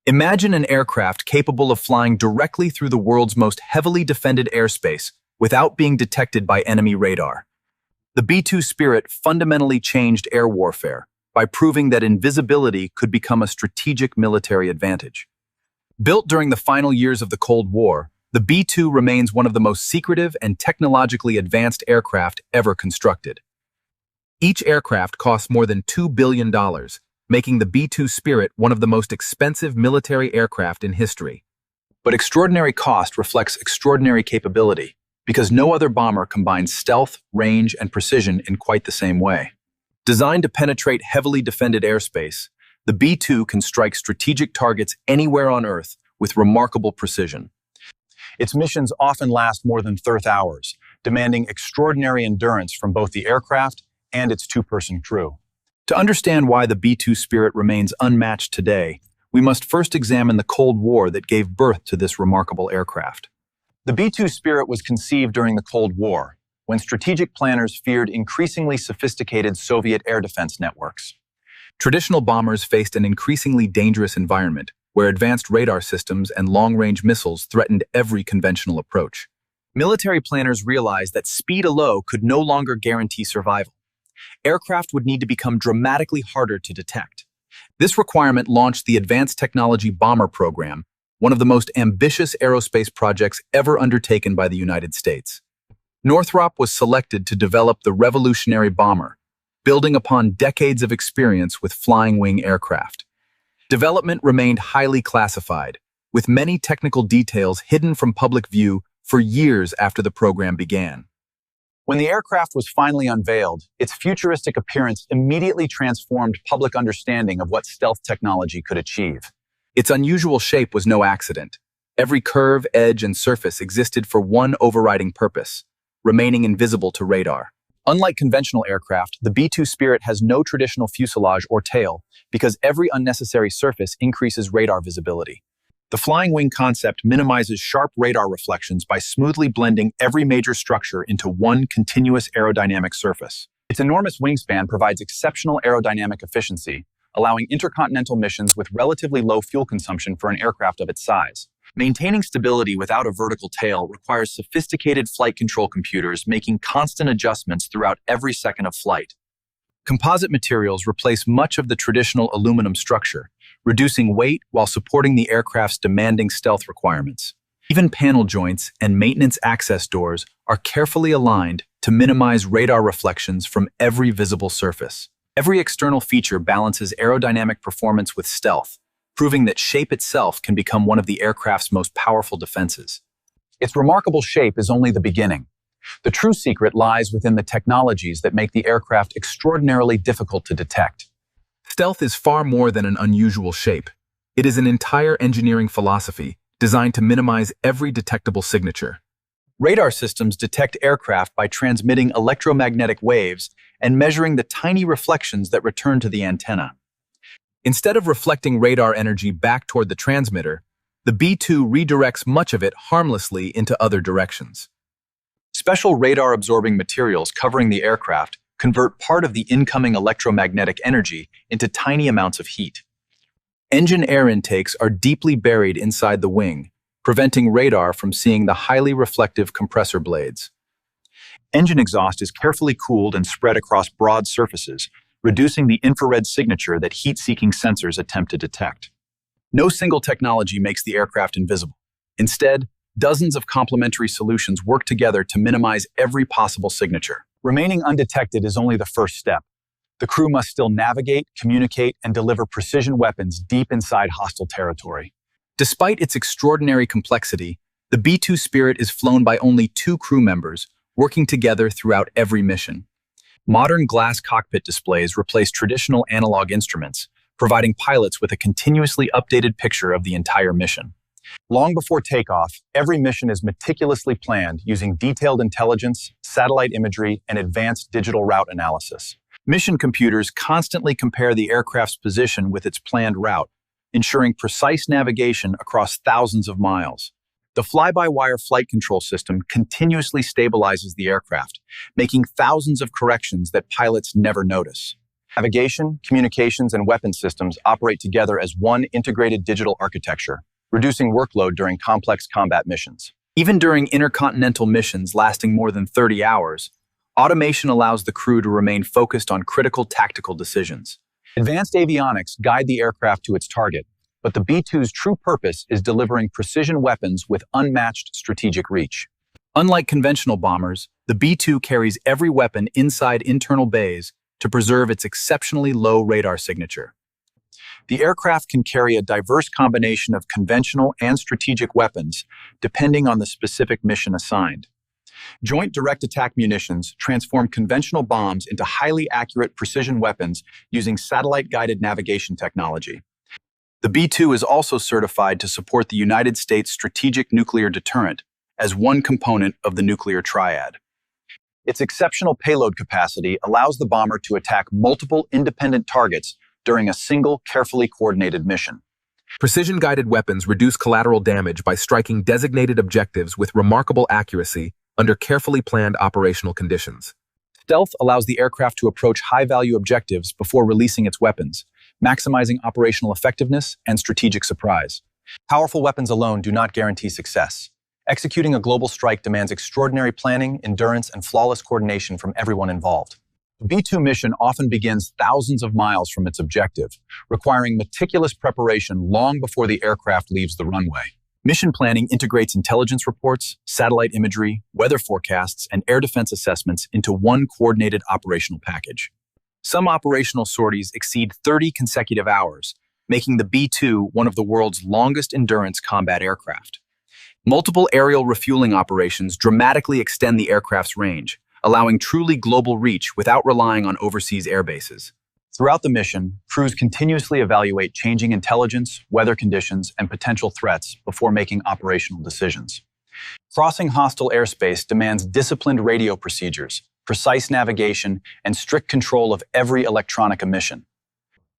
Imagine an aircraft capable of flying directly through the world's most heavily defended airspace without being detected by enemy radar. The B-2 Spirit fundamentally changed air warfare by proving that invisibility could become a strategic military advantage. Built during the final years of the Cold War, the B-2 remains one of the most secretive and technologically advanced aircraft ever constructed. Each aircraft costs more than $2 billion, making the B-2 Spirit one of the most expensive military aircraft in history. But extraordinary cost reflects extraordinary capability, because no other bomber combines stealth, range, and precision in quite the same way. Designed to penetrate heavily defended airspace, the B-2 can strike strategic targets anywhere on Earth with remarkable precision. Its missions often last more than 30 hours, demanding extraordinary endurance from both the aircraft and its two-person crew. To understand why the B-2 Spirit remains unmatched today, we must first examine the Cold War that gave birth to this remarkable aircraft. The B-2 Spirit was conceived during the Cold War, when strategic planners feared increasingly sophisticated Soviet air defense networks. Traditional bombers faced an increasingly dangerous environment, where advanced radar systems and long-range missiles threatened every conventional approach. Military planners realized that speed alone could no longer guarantee survival. Aircraft would need to become dramatically harder to detect. This requirement launched the Advanced Technology Bomber Program, one of the most ambitious aerospace projects ever undertaken by the United States. Northrop was selected to develop the revolutionary bomber, building upon decades of experience with flying wing aircraft. Development remained highly classified, with many technical details hidden from public view for years after the program began. When the aircraft was finally unveiled, its futuristic appearance immediately transformed public understanding of what stealth technology could achieve. Its unusual shape was no accident. Every curve, edge, and surface existed for one overriding purpose: remaining invisible to radar. Unlike conventional aircraft, the B-2 Spirit has no traditional fuselage or tail because every unnecessary surface increases radar visibility. The flying wing concept minimizes sharp radar reflections by smoothly blending every major structure into one continuous aerodynamic surface. Its enormous wingspan provides exceptional aerodynamic efficiency, allowing intercontinental missions with relatively low fuel consumption for an aircraft of its size. Maintaining stability without a vertical tail requires sophisticated flight control computers making constant adjustments throughout every second of flight. Composite materials replace much of the traditional aluminum structure, reducing weight while supporting the aircraft's demanding stealth requirements. Even panel joints and maintenance access doors are carefully aligned to minimize radar reflections from every visible surface. Every external feature balances aerodynamic performance with stealth, proving that shape itself can become one of the aircraft's most powerful defenses. Its remarkable shape is only the beginning. The true secret lies within the technologies that make the aircraft extraordinarily difficult to detect. Stealth is far more than an unusual shape. It is an entire engineering philosophy designed to minimize every detectable signature. Radar systems detect aircraft by transmitting electromagnetic waves and measuring the tiny reflections that return to the antenna. Instead of reflecting radar energy back toward the transmitter, the B-2 redirects much of it harmlessly into other directions. Special radar-absorbing materials covering the aircraft convert part of the incoming electromagnetic energy into tiny amounts of heat. Engine air intakes are deeply buried inside the wing, preventing radar from seeing the highly reflective compressor blades. Engine exhaust is carefully cooled and spread across broad surfaces, reducing the infrared signature that heat-seeking sensors attempt to detect. No single technology makes the aircraft invisible. Instead, dozens of complementary solutions work together to minimize every possible signature. Remaining undetected is only the first step. The crew must still navigate, communicate, and deliver precision weapons deep inside hostile territory. Despite its extraordinary complexity, the B-2 Spirit is flown by only 2 crew members, working together throughout every mission. Modern glass cockpit displays replace traditional analog instruments, providing pilots with a continuously updated picture of the entire mission. Long before takeoff, every mission is meticulously planned using detailed intelligence, satellite imagery, and advanced digital route analysis. Mission computers constantly compare the aircraft's position with its planned route, ensuring precise navigation across thousands of miles. The fly-by-wire flight control system continuously stabilizes the aircraft, making thousands of corrections that pilots never notice. Navigation, communications, and weapons systems operate together as one integrated digital architecture, reducing workload during complex combat missions. Even during intercontinental missions lasting more than 30 hours, automation allows the crew to remain focused on critical tactical decisions. Advanced avionics guide the aircraft to its target, but the B-2's true purpose is delivering precision weapons with unmatched strategic reach. Unlike conventional bombers, the B-2 carries every weapon inside internal bays to preserve its exceptionally low radar signature. The aircraft can carry a diverse combination of conventional and strategic weapons, depending on the specific mission assigned. Joint direct attack munitions transform conventional bombs into highly accurate precision weapons using satellite-guided navigation technology. The B-2 is also certified to support the United States strategic nuclear deterrent as one component of the nuclear triad. Its exceptional payload capacity allows the bomber to attack multiple independent targets during a single, carefully coordinated mission. Precision-guided weapons reduce collateral damage by striking designated objectives with remarkable accuracy under carefully planned operational conditions. Stealth allows the aircraft to approach high-value objectives before releasing its weapons, maximizing operational effectiveness and strategic surprise. Powerful weapons alone do not guarantee success. Executing a global strike demands extraordinary planning, endurance, and flawless coordination from everyone involved. The B-2 mission often begins thousands of miles from its objective, requiring meticulous preparation long before the aircraft leaves the runway. Mission planning integrates intelligence reports, satellite imagery, weather forecasts, and air defense assessments into one coordinated operational package. Some operational sorties exceed 30 consecutive hours, making the B-2 one of the world's longest endurance combat aircraft. Multiple aerial refueling operations dramatically extend the aircraft's range, allowing truly global reach without relying on overseas air bases. Throughout the mission, crews continuously evaluate changing intelligence, weather conditions, and potential threats before making operational decisions. Crossing hostile airspace demands disciplined radio procedures, precise navigation, and strict control of every electronic emission.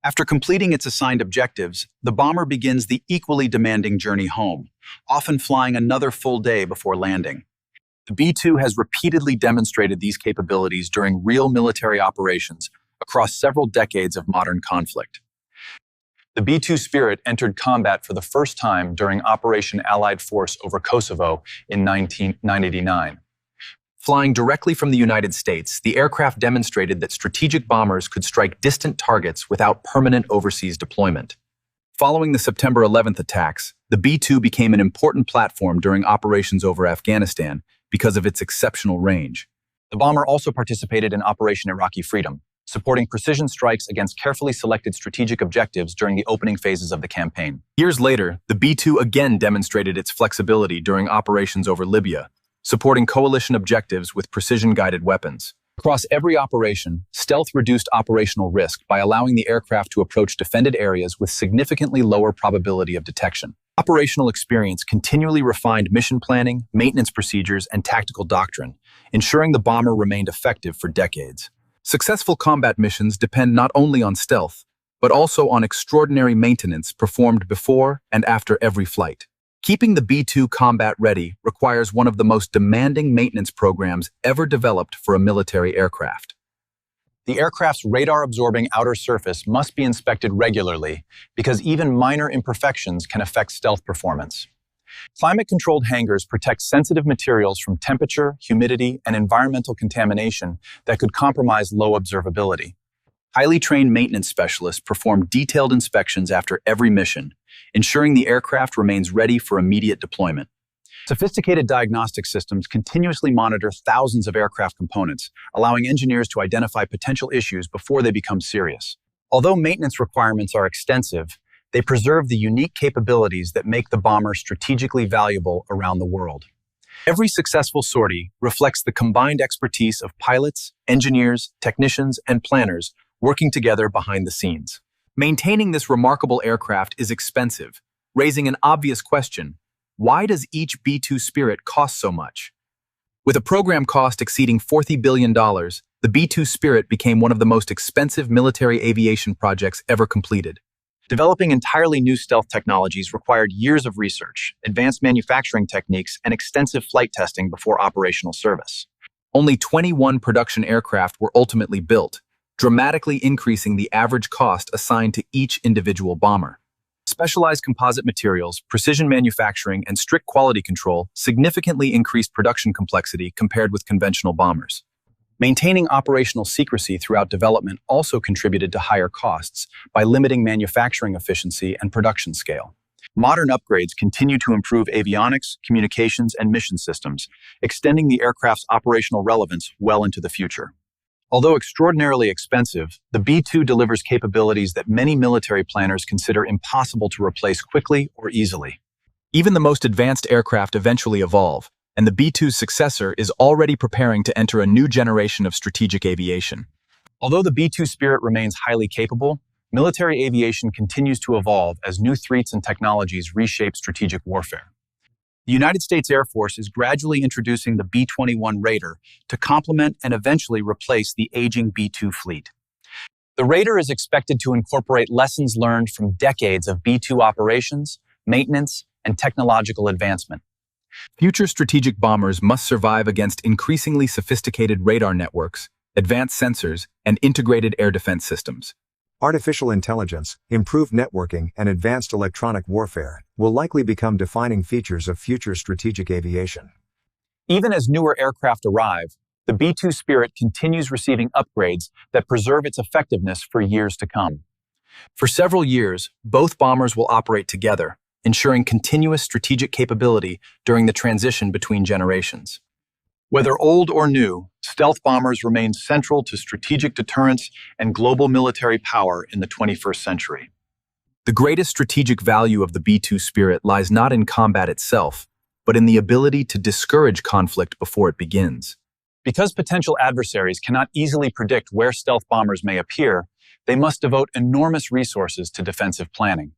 After completing its assigned objectives, the bomber begins the equally demanding journey home, often flying another full day before landing. The B-2 has repeatedly demonstrated these capabilities during real military operations across several decades of modern conflict. The B-2 Spirit entered combat for the first time during Operation Allied Force over Kosovo in 1989. Flying directly from the United States, the aircraft demonstrated that strategic bombers could strike distant targets without permanent overseas deployment. Following the September 11th attacks, the B-2 became an important platform during operations over Afghanistan because of its exceptional range. The bomber also participated in Operation Iraqi Freedom, supporting precision strikes against carefully selected strategic objectives during the opening phases of the campaign. Years later, the B-2 again demonstrated its flexibility during operations over Libya, supporting coalition objectives with precision-guided weapons. Across every operation, stealth reduced operational risk by allowing the aircraft to approach defended areas with significantly lower probability of detection. Operational experience continually refined mission planning, maintenance procedures, and tactical doctrine, ensuring the bomber remained effective for decades. Successful combat missions depend not only on stealth, but also on extraordinary maintenance performed before and after every flight. Keeping the B-2 combat ready requires one of the most demanding maintenance programs ever developed for a military aircraft. The aircraft's radar-absorbing outer surface must be inspected regularly because even minor imperfections can affect stealth performance. Climate-controlled hangars protect sensitive materials from temperature, humidity, and environmental contamination that could compromise low observability. Highly trained maintenance specialists perform detailed inspections after every mission, ensuring the aircraft remains ready for immediate deployment. Sophisticated diagnostic systems continuously monitor thousands of aircraft components, allowing engineers to identify potential issues before they become serious. Although maintenance requirements are extensive, they preserve the unique capabilities that make the bomber strategically valuable around the world. Every successful sortie reflects the combined expertise of pilots, engineers, technicians, and planners working together behind the scenes. Maintaining this remarkable aircraft is expensive, raising an obvious question: why does each B-2 Spirit cost so much? With a program cost exceeding $40 billion, the B-2 Spirit became one of the most expensive military aviation projects ever completed. Developing entirely new stealth technologies required years of research, advanced manufacturing techniques, and extensive flight testing before operational service. Only 21 production aircraft were ultimately built, dramatically increasing the average cost assigned to each individual bomber. Specialized composite materials, precision manufacturing, and strict quality control significantly increased production complexity compared with conventional bombers. Maintaining operational secrecy throughout development also contributed to higher costs by limiting manufacturing efficiency and production scale. Modern upgrades continue to improve avionics, communications, and mission systems, extending the aircraft's operational relevance well into the future. Although extraordinarily expensive, the B-2 delivers capabilities that many military planners consider impossible to replace quickly or easily. Even the most advanced aircraft eventually evolve, and the B-2's successor is already preparing to enter a new generation of strategic aviation. Although the B-2 Spirit remains highly capable, military aviation continues to evolve as new threats and technologies reshape strategic warfare. The United States Air Force is gradually introducing the B-21 Raider to complement and eventually replace the aging B-2 fleet. The Raider is expected to incorporate lessons learned from decades of B-2 operations, maintenance, and technological advancement. Future strategic bombers must survive against increasingly sophisticated radar networks, advanced sensors, and integrated air defense systems. Artificial intelligence, improved networking, and advanced electronic warfare will likely become defining features of future strategic aviation. Even as newer aircraft arrive, the B-2 Spirit continues receiving upgrades that preserve its effectiveness for years to come. For several years, both bombers will operate together, ensuring continuous strategic capability during the transition between generations. Whether old or new, stealth bombers remain central to strategic deterrence and global military power in the 21st century. The greatest strategic value of the B-2 Spirit lies not in combat itself, but in the ability to discourage conflict before it begins. Because potential adversaries cannot easily predict where stealth bombers may appear, they must devote enormous resources to defensive planning.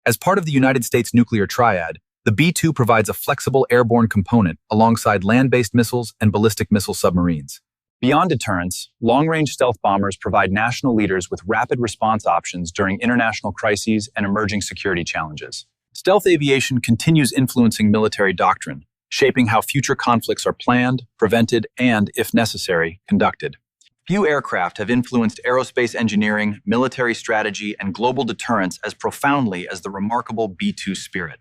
As part of the United States nuclear triad, the B-2 provides a flexible airborne component alongside land-based missiles and ballistic missile submarines. Beyond deterrence, long-range stealth bombers provide national leaders with rapid response options during international crises and emerging security challenges. Stealth aviation continues influencing military doctrine, shaping how future conflicts are planned, prevented, and, if necessary, conducted. Few aircraft have influenced aerospace engineering, military strategy, and global deterrence as profoundly as the remarkable B-2 Spirit.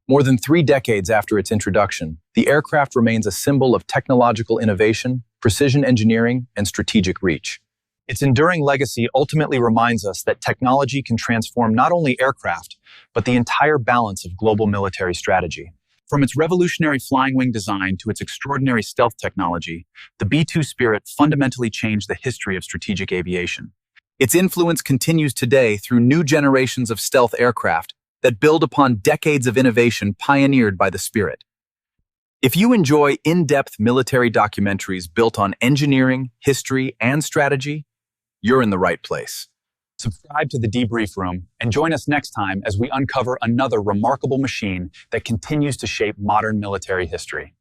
More than 3 decades after its introduction, the aircraft remains a symbol of technological innovation, precision engineering, and strategic reach. Its enduring legacy ultimately reminds us that technology can transform not only aircraft, but the entire balance of global military strategy. From its revolutionary flying wing design to its extraordinary stealth technology, the B-2 Spirit fundamentally changed the history of strategic aviation. Its influence continues today through new generations of stealth aircraft that build upon decades of innovation pioneered by the Spirit. If you enjoy in-depth military documentaries built on engineering, history, and strategy, you're in the right place. Subscribe to the Debrief Room and join us next time as we uncover another remarkable machine that continues to shape modern military history.